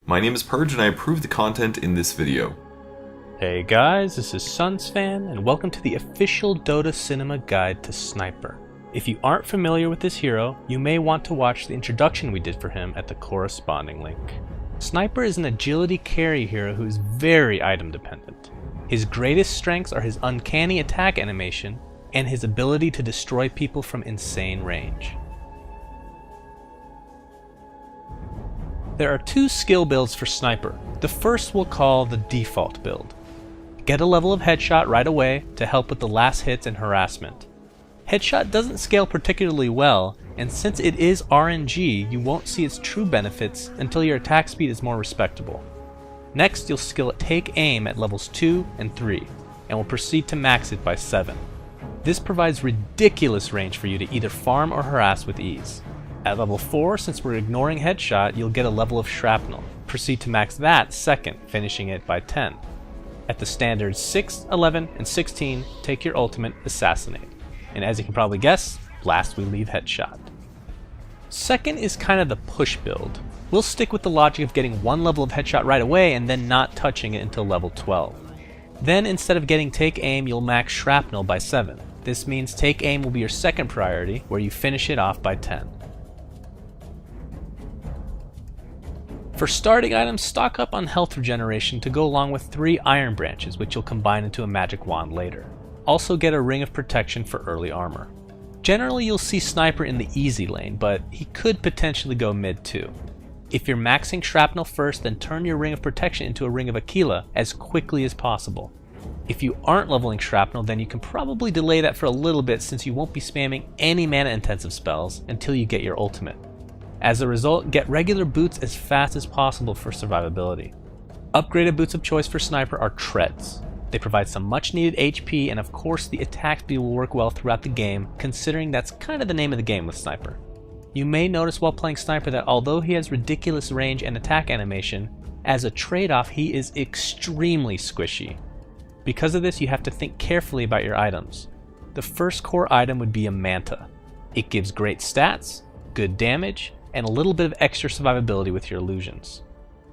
My name is Purge and I approve the content in this video. Hey guys, this is SUNSfan and welcome to the official Dota cinema guide to Sniper. If you aren't familiar with this hero, you may want to watch the introduction we did for him at the corresponding link. Sniper is an agility carry hero who is very item dependent. His greatest strengths are his uncanny attack animation and his ability to destroy people from insane range. There are two skill builds for Sniper. The first we'll call the default build. Get a level of headshot right away to help with the last hits and harassment. Headshot doesn't scale particularly well, and since it is RNG, you won't see its true benefits until your attack speed is more respectable. Next, you'll skill Take Aim at levels 2 and 3, and will proceed to max it by 7. This provides ridiculous range for you to either farm or harass with ease. At level 4, since we're ignoring headshot, you'll get a level of shrapnel. Proceed to max that second, finishing it by 10. At the standard 6, 11, and 16, take your ultimate, Assassinate. And as you can probably guess, last we leave headshot. Second is kind of the push build. We'll stick with the logic of getting one level of headshot right away and then not touching it until level 12. Then instead of getting Take Aim, you'll max shrapnel by 7. This means Take Aim will be your second priority, where you finish it off by 10. For starting items, stock up on health regeneration to go along with 3 iron branches, which you'll combine into a magic wand later. Also get a ring of protection for early armor. Generally you'll see Sniper in the easy lane, but he could potentially go mid too. If you're maxing shrapnel first, then turn your ring of protection into a ring of Aquila as quickly as possible. If you aren't leveling shrapnel, then you can probably delay that for a little bit since you won't be spamming any mana intensive spells until you get your ultimate. As a result, get regular boots as fast as possible for survivability. Upgraded boots of choice for Sniper are treads. They provide some much needed HP, and of course the attack speed will work well throughout the game, considering that's kind of the name of the game with Sniper. You may notice while playing Sniper that although he has ridiculous range and attack animation, as a trade-off he is extremely squishy. Because of this, you have to think carefully about your items. The first core item would be a Manta. It gives great stats, good damage, and a little bit of extra survivability with your illusions.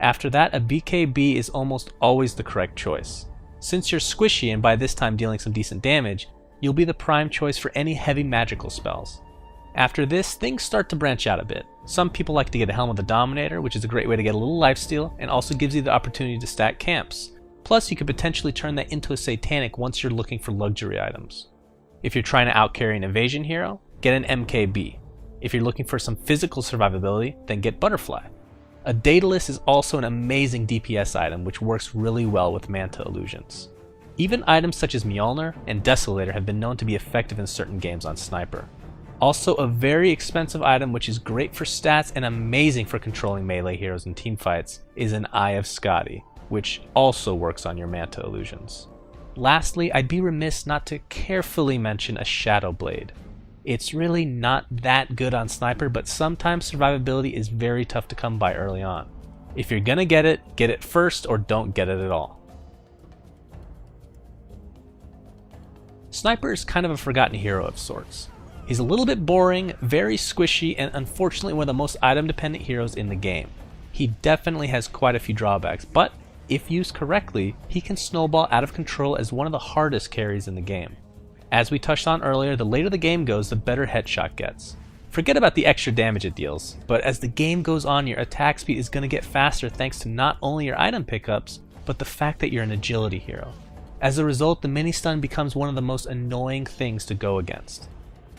After that, a BKB is almost always the correct choice. Since you're squishy and by this time dealing some decent damage, you'll be the prime choice for any heavy magical spells. After this, things start to branch out a bit. Some people like to get a Helm of the Dominator, which is a great way to get a little lifesteal, and also gives you the opportunity to stack camps. Plus, you could potentially turn that into a Satanic once you're looking for luxury items. If you're trying to outcarry an evasion hero, get an MKB. If you're looking for some physical survivability, then get Butterfly. A Daedalus is also an amazing DPS item which works really well with Manta illusions. Even items such as Mjolnir and Desolator have been known to be effective in certain games on Sniper. Also, a very expensive item which is great for stats and amazing for controlling melee heroes in teamfights is an Eye of Skadi, which also works on your Manta illusions. Lastly, I'd be remiss not to carefully mention a Shadow Blade. It's really not that good on Sniper, but sometimes survivability is very tough to come by early on. If you're gonna get it first or don't get it at all. Sniper is kind of a forgotten hero of sorts. He's a little bit boring, very squishy, and unfortunately one of the most item dependent heroes in the game. He definitely has quite a few drawbacks, but if used correctly, he can snowball out of control as one of the hardest carries in the game. As we touched on earlier, the later the game goes, the better headshot gets. Forget about the extra damage it deals, but as the game goes on, your attack speed is going to get faster thanks to not only your item pickups, but the fact that you're an agility hero. As a result, the mini stun becomes one of the most annoying things to go against.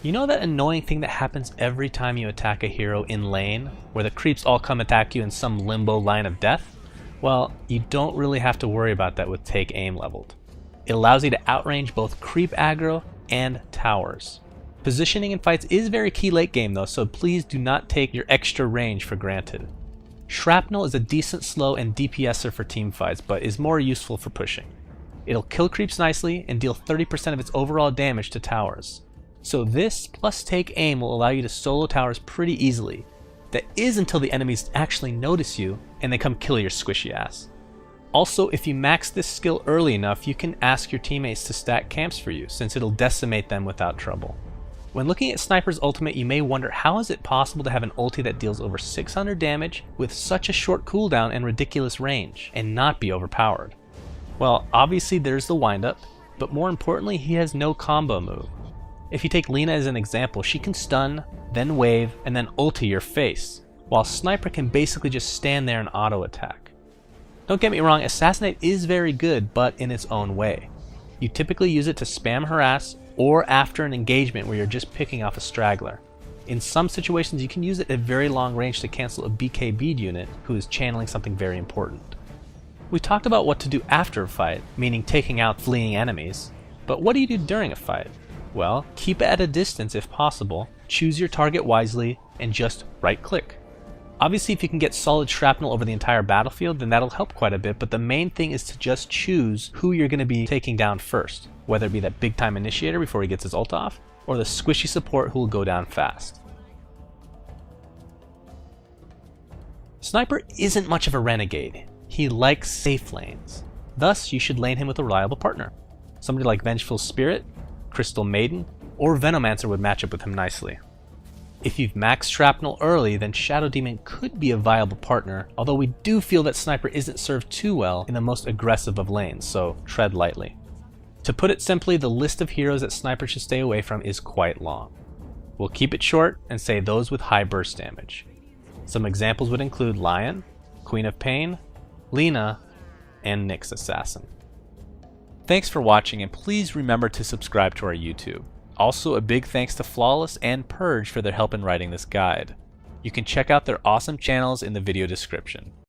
You know that annoying thing that happens every time you attack a hero in lane, where the creeps all come attack you in some limbo line of death? Well, you don't really have to worry about that with Take Aim leveled. It allows you to outrange both creep aggro and towers. Positioning in fights is very key late game though, so please do not take your extra range for granted. Shrapnel is a decent slow and DPSer for team fights, but is more useful for pushing. It'll kill creeps nicely and deal 30% of its overall damage to towers. So this plus Take Aim will allow you to solo towers pretty easily. That is until the enemies actually notice you and they come kill your squishy ass. Also, if you max this skill early enough, you can ask your teammates to stack camps for you, since it'll decimate them without trouble. When looking at Sniper's ultimate, you may wonder how is it possible to have an ulti that deals over 600 damage with such a short cooldown and ridiculous range, and not be overpowered? Well, obviously there's the windup, but more importantly he has no combo move. If you take Lina as an example, she can stun, then wave, and then ulti your face, while Sniper can basically just stand there and auto attack. Don't get me wrong, Assassinate is very good, but in its own way. You typically use it to spam harass or after an engagement where you're just picking off a straggler. In some situations you can use it at very long range to cancel a BK bead unit who is channeling something very important. We talked about what to do after a fight, meaning taking out fleeing enemies, but what do you do during a fight? Well, keep it at a distance if possible, choose your target wisely, and just right click. Obviously if you can get solid shrapnel over the entire battlefield, then that'll help quite a bit, but the main thing is to just choose who you're going to be taking down first, whether it be that big time initiator before he gets his ult off, or the squishy support who will go down fast. Sniper isn't much of a renegade. He likes safe lanes. Thus, you should lane him with a reliable partner. Somebody like Vengeful Spirit, Crystal Maiden, or Venomancer would match up with him nicely. If you've maxed Shrapnel early, then Shadow Demon could be a viable partner, although we do feel that Sniper isn't served too well in the most aggressive of lanes, so tread lightly. To put it simply, the list of heroes that Sniper should stay away from is quite long. We'll keep it short and say those with high burst damage. Some examples would include Lion, Queen of Pain, Lina, and Nyx Assassin. Thanks for watching, and please remember to subscribe to our YouTube. Also, a big thanks to FlawlezZ and Purge for their help in writing this guide. You can check out their awesome channels in the video description.